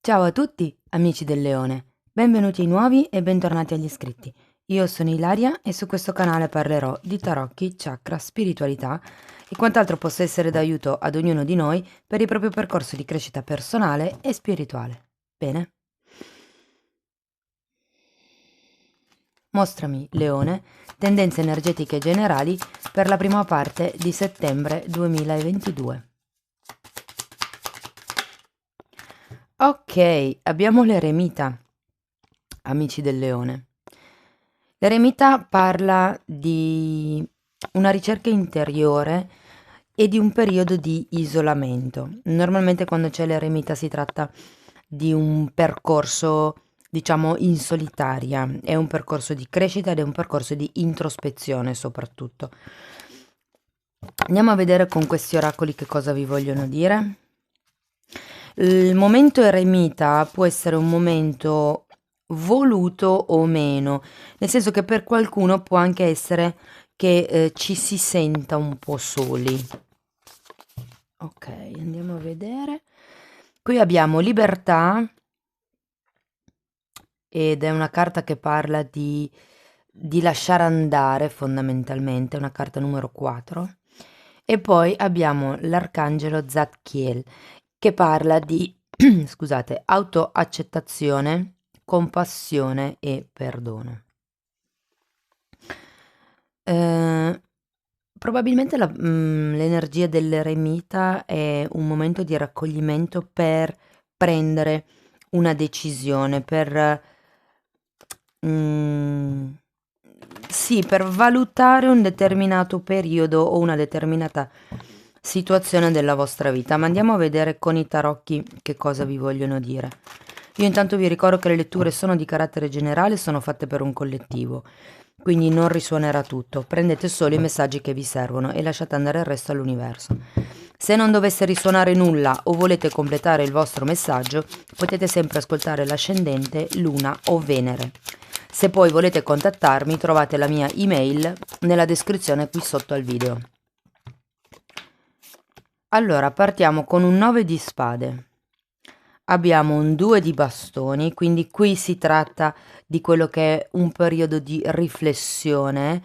Ciao a tutti, amici del Leone. Benvenuti ai nuovi e bentornati agli iscritti. Io sono Ilaria e su questo canale parlerò di tarocchi, chakra, spiritualità e quant'altro possa essere d'aiuto ad ognuno di noi per il proprio percorso di crescita personale e spirituale. Bene? Mostrami, Leone, tendenze energetiche generali per la prima parte di settembre 2022. Ok, abbiamo l'eremita, amici del Leone. L'eremita parla di una ricerca interiore e di un periodo di isolamento. Normalmente quando c'è l'eremita si tratta di un percorso, diciamo, in solitaria, è un percorso di crescita ed è un percorso di introspezione soprattutto. Andiamo a vedere con questi oracoli che cosa vi vogliono dire. Il momento eremita può essere un momento voluto o meno, nel senso che per qualcuno può anche essere che ci si senta un po' soli. Ok, andiamo a vedere. Qui abbiamo libertà ed è una carta che parla di lasciare andare fondamentalmente, è una carta numero 4. E poi abbiamo l'arcangelo Zadkiel che parla di, scusate, autoaccettazione, compassione e perdono. Eh, Probabilmente l'energia dell'eremita è un momento di raccoglimento per prendere una decisione, mm, sì, per valutare un determinato periodo o una determinata situazione della vostra vita. Ma andiamo a vedere con i tarocchi che cosa vi vogliono dire. Io intanto vi ricordo che le letture sono di carattere generale, sono fatte per un collettivo, quindi non risuonerà tutto. Prendete solo i messaggi che vi servono e lasciate andare il resto all'universo. Se non dovesse risuonare nulla o volete completare il vostro messaggio, potete sempre ascoltare l'ascendente, Luna o Venere. Se poi volete contattarmi, trovate la mia email nella descrizione qui sotto al video. Allora, partiamo con un 9 di spade. Abbiamo un 2 di bastoni, quindi qui si tratta di quello che è un periodo di riflessione.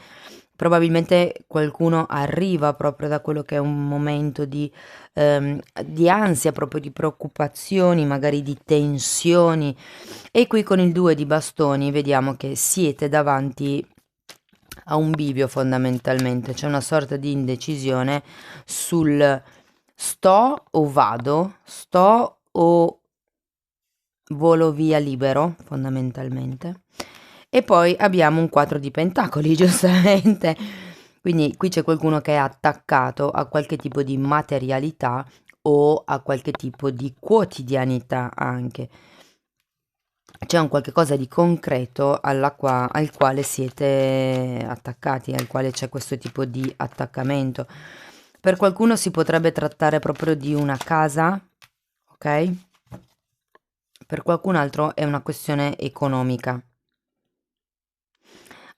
Probabilmente qualcuno arriva proprio da quello che è un momento di ansia, proprio di preoccupazioni, magari di tensioni. E qui con il 2 di bastoni vediamo che siete davanti a un bivio fondamentalmente, c'è una sorta di indecisione sul sto o vado, sto o volo via libero fondamentalmente. E poi abbiamo un 4 di pentacoli, giustamente. Quindi qui c'è qualcuno che è attaccato a qualche tipo di materialità o a qualche tipo di quotidianità anche. C'è un qualche cosa di concreto al quale siete attaccati, al quale c'è questo tipo di attaccamento. Per qualcuno si potrebbe trattare proprio di una casa, ok? Per qualcun altro è una questione economica.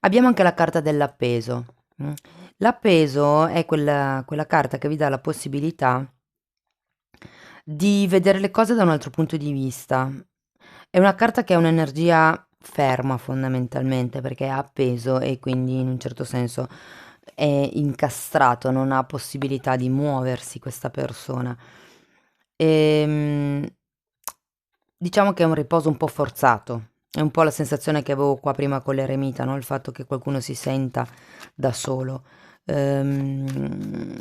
Abbiamo anche la carta dell'appeso. L'appeso è quella carta che vi dà la possibilità di vedere le cose da un altro punto di vista. È una carta che ha un'energia ferma fondamentalmente perché è appeso e quindi in un certo senso è incastrato, non ha possibilità di muoversi questa persona. Ehm, diciamo che è un riposo un po' forzato. È un po' la sensazione che avevo qua prima con l'eremita, no? Il fatto che qualcuno si senta da solo. Ehm,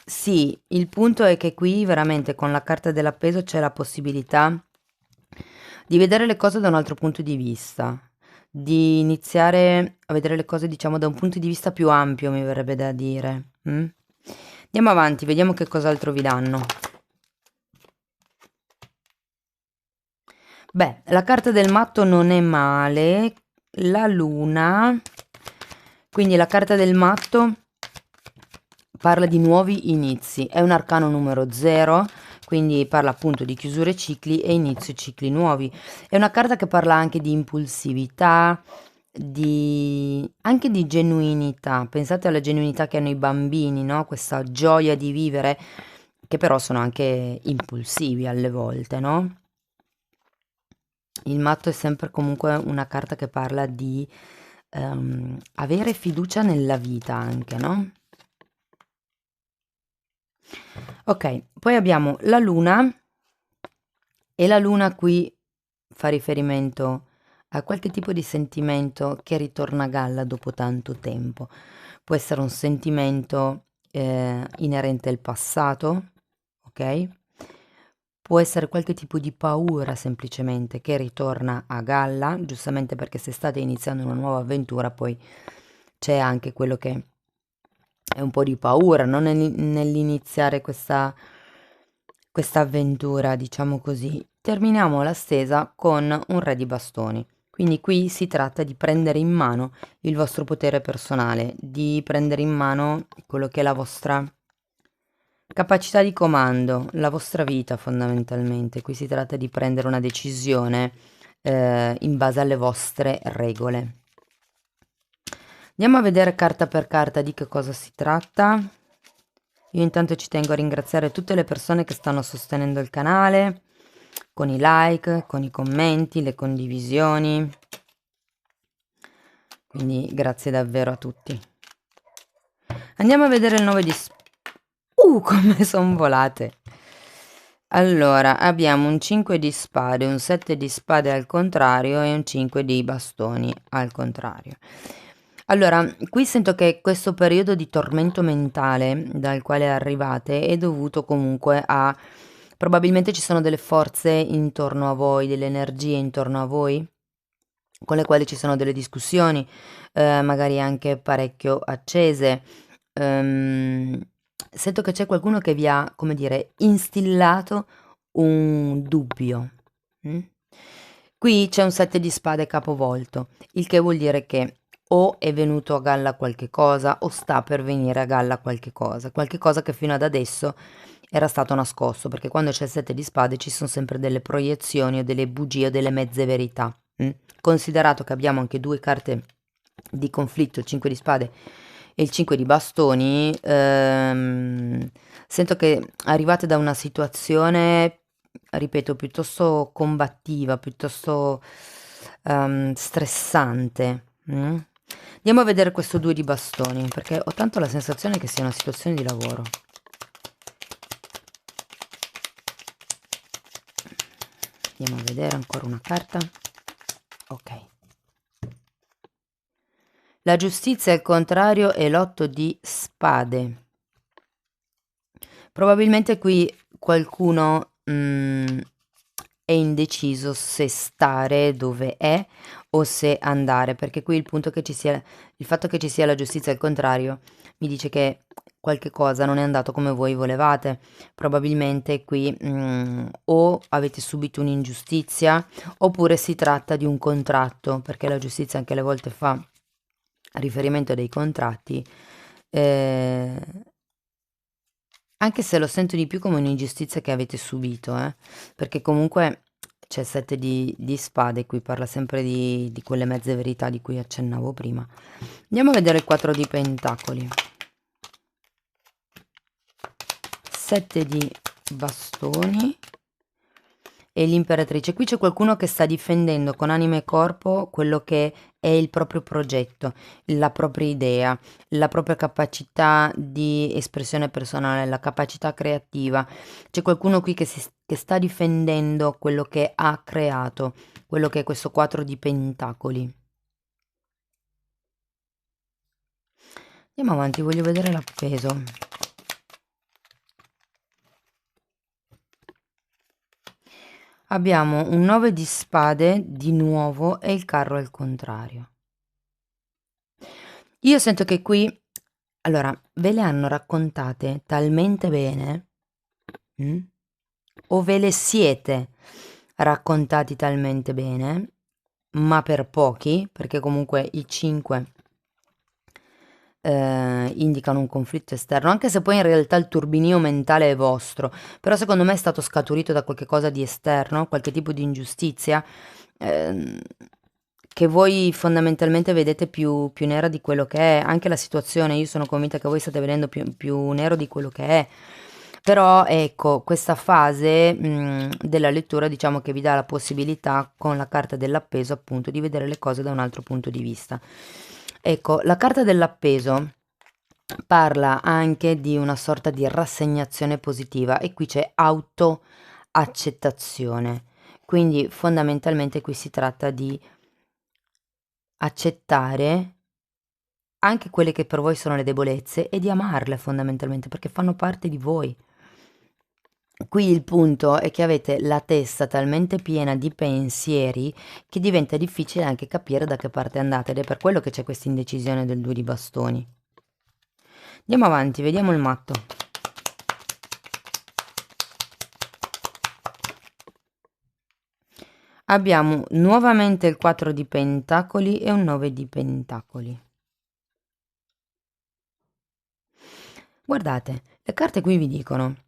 sì, il punto è che qui veramente con la carta dell'appeso c'è la possibilità di vedere le cose da un altro punto di vista, di iniziare a vedere le cose, diciamo, da un punto di vista più ampio, mi verrebbe da dire. Andiamo avanti, vediamo che cos'altro vi danno. Beh, la carta del matto non è male, la luna, quindi la carta del matto parla di nuovi inizi, è un arcano numero 0, quindi parla appunto di chiusure cicli e inizio cicli nuovi. È una carta che parla anche di impulsività, anche di genuinità. Pensate alla genuinità che hanno i bambini, no? Questa gioia di vivere, che però sono anche impulsivi alle volte, no? Il matto è sempre comunque una carta che parla di avere fiducia nella vita anche, no? Ok, poi abbiamo la luna e la luna qui fa riferimento a qualche tipo di sentimento che ritorna a galla dopo tanto tempo. Può essere un sentimento inerente al passato, ok? Può essere qualche tipo di paura semplicemente che ritorna a galla, giustamente perché se state iniziando una nuova avventura, poi c'è anche quello che è un po' di paura, no? Nell'iniziare questa avventura, diciamo così. Terminiamo la stesa con un re di bastoni. Quindi qui si tratta di prendere in mano il vostro potere personale, di prendere in mano quello che è la vostra capacità di comando, la vostra vita fondamentalmente. Qui si tratta di prendere una decisione in base alle vostre regole. Andiamo a vedere carta per carta di che cosa si tratta. Io intanto ci tengo a ringraziare tutte le persone che stanno sostenendo il canale, con i like, con i commenti, le condivisioni. Quindi grazie davvero a tutti. Andiamo a vedere il 9 di come sono volate. Allora, abbiamo un 5 di spade, un 7 di spade al contrario e un 5 di bastoni al contrario. Allora, qui sento che questo periodo di tormento mentale dal quale arrivate è dovuto comunque a... Probabilmente ci sono delle forze intorno a voi, delle energie intorno a voi, con le quali ci sono delle discussioni, magari anche parecchio accese. Ehm, Sento che c'è qualcuno che vi ha, come dire, instillato un dubbio. Mm? Qui c'è un 7 di spade capovolto, il che vuol dire che o è venuto a galla qualche cosa o sta per venire a galla qualche cosa che fino ad adesso era stato nascosto, perché quando c'è il 7 di spade ci sono sempre delle proiezioni o delle bugie o delle mezze verità. Considerato che abbiamo anche due carte di conflitto, il 5 di spade e il 5 di bastoni, sento che arrivate da una situazione, ripeto, piuttosto combattiva, piuttosto stressante. Andiamo a vedere questo 2 di bastoni, perché ho tanto la sensazione che sia una situazione di lavoro. Andiamo a vedere ancora una carta. Ok. La giustizia al contrario è l'8 di spade. Probabilmente qui qualcuno è indeciso se stare dove è o se andare, perché qui il punto che ci sia, il fatto che ci sia la giustizia al contrario mi dice che qualche cosa non è andato come voi volevate. Probabilmente qui o avete subito un'ingiustizia oppure si tratta di un contratto, perché la giustizia anche alle volte fa riferimento a dei contratti. Eh, Anche se lo sento di più come un'ingiustizia che avete subito, perché comunque c'è il 7 di spade, qui parla sempre di quelle mezze verità di cui accennavo prima. Andiamo a vedere il 4 di pentacoli. 7 di bastoni e l'imperatrice. Qui c'è qualcuno che sta difendendo con anima e corpo quello che è il proprio progetto, la propria idea, la propria capacità di espressione personale, la capacità creativa. C'è qualcuno qui che sta difendendo quello che ha creato, quello che è questo 4 di pentacoli. Andiamo avanti, voglio vedere l'appeso. Abbiamo un 9 di spade di nuovo e il carro al contrario. Io sento che qui, allora, ve le hanno raccontate talmente bene, o ve le siete raccontati talmente bene, ma per pochi, perché comunque i 5 indicano un conflitto esterno, anche se poi in realtà il turbinio mentale è vostro, però secondo me è stato scaturito da qualche cosa di esterno, qualche tipo di ingiustizia, che voi fondamentalmente vedete più nera di quello che è, anche la situazione, io sono convinta che voi state vedendo più nero di quello che è, Però ecco, questa fase della lettura diciamo che vi dà la possibilità con la carta dell'appeso appunto di vedere le cose da un altro punto di vista. Ecco, la carta dell'appeso parla anche di una sorta di rassegnazione positiva e qui c'è autoaccettazione. Quindi fondamentalmente qui si tratta di accettare anche quelle che per voi sono le debolezze e di amarle fondamentalmente perché fanno parte di voi. Qui il punto è che avete la testa talmente piena di pensieri che diventa difficile anche capire da che parte andate ed è per quello che c'è questa indecisione del 2 di bastoni. Andiamo avanti, vediamo il matto. Abbiamo nuovamente il 4 di pentacoli e un 9 di pentacoli. Guardate, le carte qui vi dicono: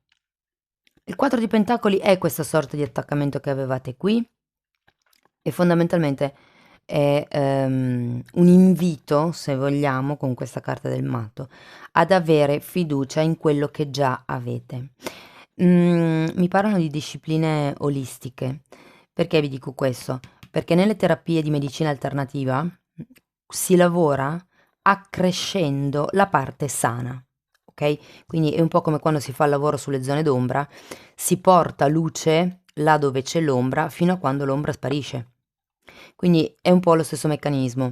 il 4 di pentacoli è questa sorta di attaccamento che avevate qui e fondamentalmente è un invito, se vogliamo, con questa carta del matto, ad avere fiducia in quello che già avete. Mi parlano di discipline olistiche. Perché vi dico questo? Perché nelle terapie di medicina alternativa si lavora accrescendo la parte sana, ok? Quindi è un po' come quando si fa il lavoro sulle zone d'ombra, si porta luce là dove c'è l'ombra fino a quando l'ombra sparisce. Quindi è un po' lo stesso meccanismo.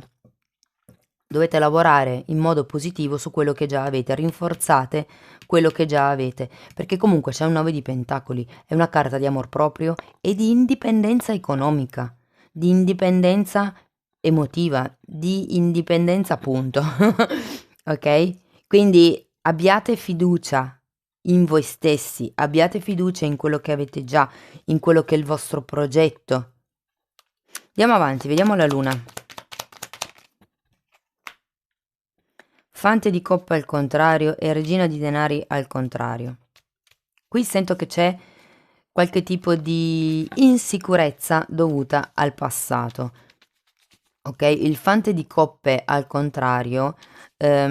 Dovete lavorare in modo positivo su quello che già avete, rinforzate quello che già avete, perché comunque c'è un 9 di pentacoli, è una carta di amor proprio e di indipendenza economica, di indipendenza emotiva, di indipendenza appunto, ok? Quindi abbiate fiducia in voi stessi, abbiate fiducia in quello che avete già, in quello che è il vostro progetto. Andiamo avanti, vediamo la luna. Fante di coppe al contrario e regina di denari al contrario. Qui sento che c'è qualche tipo di insicurezza dovuta al passato. Ok, il fante di coppe al contrario è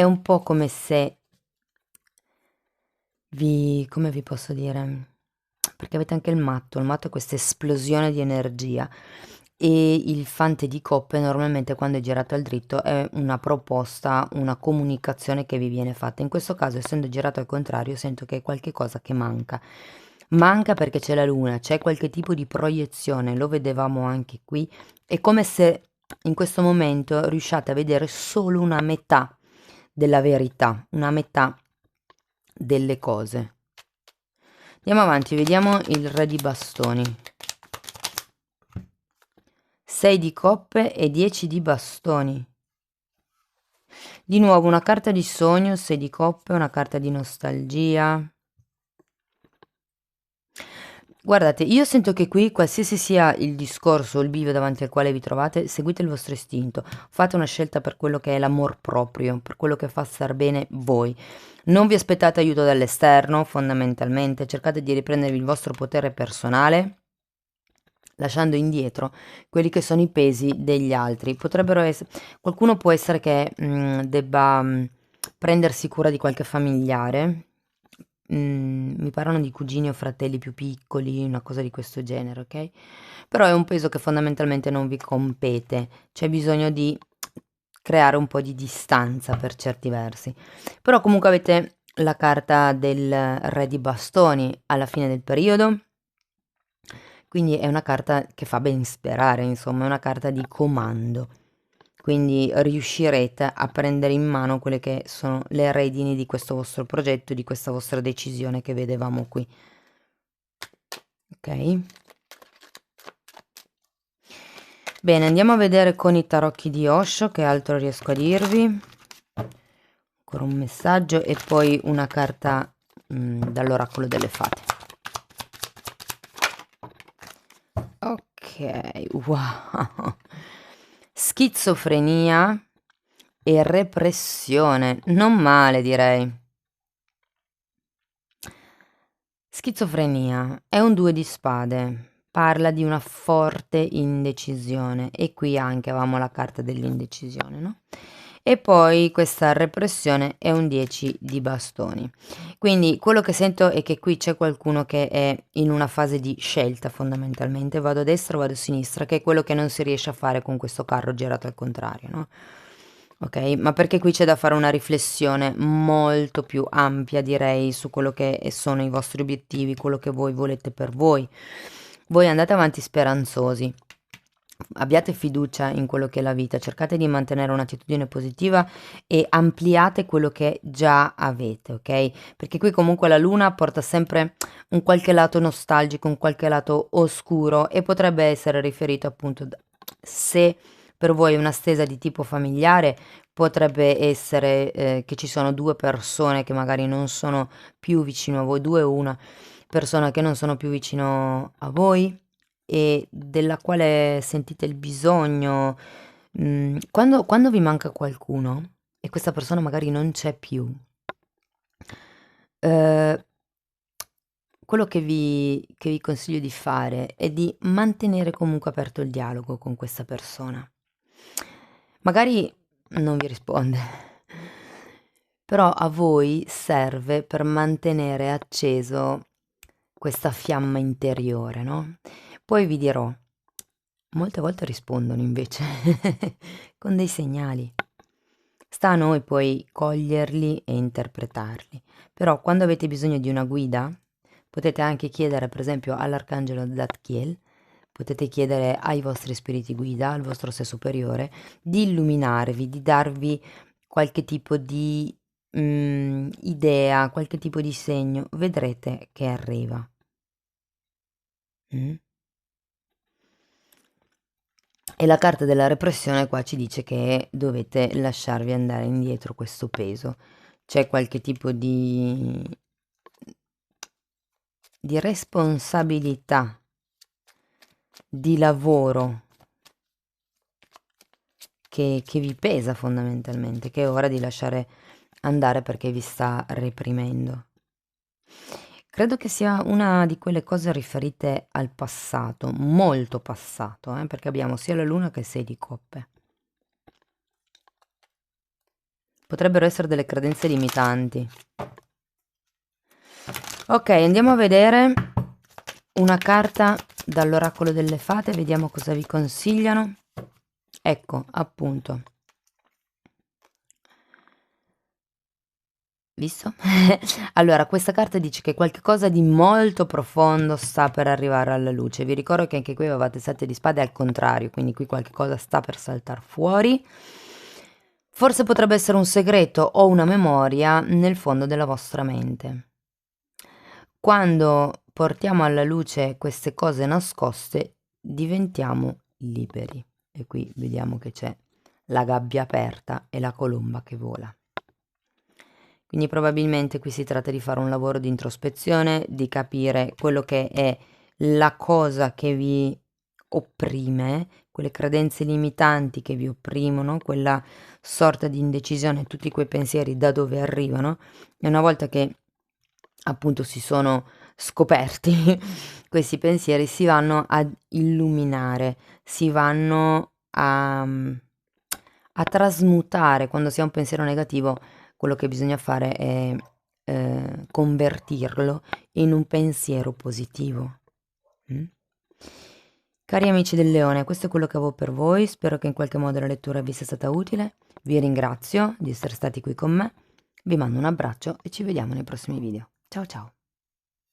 un po' come se come vi posso dire? Perché avete anche il matto è questa esplosione di energia e il fante di coppe normalmente quando è girato al dritto è una proposta, una comunicazione che vi viene fatta. In questo caso, essendo girato al contrario, sento che è qualche cosa che manca. Manca perché c'è la luna, c'è qualche tipo di proiezione, lo vedevamo anche qui. È come se in questo momento riusciate a vedere solo una metà della verità, una metà delle cose. Andiamo avanti, vediamo il re di bastoni. 6 di coppe e 10 di bastoni. Di nuovo una carta di sogno, 6 di coppe, una carta di nostalgia. Guardate, io sento che qui, qualsiasi sia il discorso o il bivio davanti al quale vi trovate, seguite il vostro istinto, fate una scelta per quello che è l'amor proprio, per quello che fa star bene voi. Non vi aspettate aiuto dall'esterno, fondamentalmente, cercate di riprendervi il vostro potere personale, lasciando indietro quelli che sono i pesi degli altri. Potrebbero essere, qualcuno può essere che debba prendersi cura di qualche familiare. Mi parlano di cugini o fratelli più piccoli, una cosa di questo genere, ok? Però è un peso che fondamentalmente non vi compete, c'è bisogno di creare un po' di distanza per certi versi. Però comunque avete la carta del re di bastoni alla fine del periodo, quindi è una carta che fa ben sperare, insomma, è una carta di comando. Quindi riuscirete a prendere in mano quelle che sono le redini di questo vostro progetto, di questa vostra decisione che vedevamo qui. Ok? Bene, andiamo a vedere con i tarocchi di Osho che altro riesco a dirvi. Ancora un messaggio e poi una carta dall'oracolo delle fate. Ok, wow. Schizofrenia e repressione, non male direi. Schizofrenia è un 2 di spade, parla di una forte indecisione e qui anche avevamo la carta dell'indecisione, no? e poi questa repressione è un 10 di bastoni. Quindi quello che sento è che qui c'è qualcuno che è in una fase di scelta fondamentalmente, vado a destra o vado a sinistra, che è quello che non si riesce a fare con questo carro girato al contrario, no? Ok, ma perché qui c'è da fare una riflessione molto più ampia, direi, su quello che sono i vostri obiettivi, quello che voi volete per voi. Voi andate avanti speranzosi, abbiate fiducia in quello che è la vita, cercate di mantenere un'attitudine positiva e ampliate quello che già avete, ok? Perché qui comunque la luna porta sempre un qualche lato nostalgico, un qualche lato oscuro e potrebbe essere riferito appunto se per voi è una stesa di tipo familiare, potrebbe essere che ci sono due persone che magari non sono più vicino a voi, due o una persona che non sono più vicino a voi e della quale sentite il bisogno. Quando vi manca qualcuno e questa persona magari non c'è più, eh, quello che vi consiglio di fare è di mantenere comunque aperto il dialogo con questa persona. Magari non vi risponde, però a voi serve per mantenere acceso questa fiamma interiore, no? Poi vi dirò, molte volte rispondono invece con dei segnali. Sta a noi poi coglierli e interpretarli. Però quando avete bisogno di una guida, potete anche chiedere, per esempio, all'arcangelo Zadkiel, potete chiedere ai vostri spiriti guida, al vostro sé superiore, di illuminarvi, di darvi qualche tipo di idea, qualche tipo di segno. Vedrete che arriva. Mm? E la carta della repressione qua ci dice che dovete lasciarvi andare indietro questo peso. C'è qualche tipo di responsabilità, di lavoro che vi pesa fondamentalmente, che è ora di lasciare andare perché vi sta reprimendo. Credo che sia una di quelle cose riferite al passato, molto passato, perché abbiamo sia la luna che il 6 di coppe. Potrebbero essere delle credenze limitanti. Ok, andiamo a vedere una carta dall'oracolo delle fate, vediamo cosa vi consigliano. Ecco, appunto. Visto? Allora, questa carta dice che qualcosa di molto profondo sta per arrivare alla luce. Vi ricordo che anche qui avevate 7 di spade al contrario, quindi qui qualche cosa sta per saltare fuori. Forse potrebbe essere un segreto o una memoria nel fondo della vostra mente. Quando portiamo alla luce queste cose nascoste, diventiamo liberi. E qui vediamo che c'è la gabbia aperta e la colomba che vola. Quindi probabilmente qui si tratta di fare un lavoro di introspezione, di capire quello che è la cosa che vi opprime, quelle credenze limitanti che vi opprimono, quella sorta di indecisione, tutti quei pensieri da dove arrivano. E una volta che appunto si sono scoperti questi pensieri, si vanno ad illuminare, si vanno a trasmutare. Quando si ha un pensiero negativo, quello che bisogna fare è convertirlo in un pensiero positivo. Mm? Cari amici del Leone, questo è quello che avevo per voi, spero che in qualche modo la lettura vi sia stata utile, vi ringrazio di essere stati qui con me, vi mando un abbraccio e ci vediamo nei prossimi video. Ciao ciao!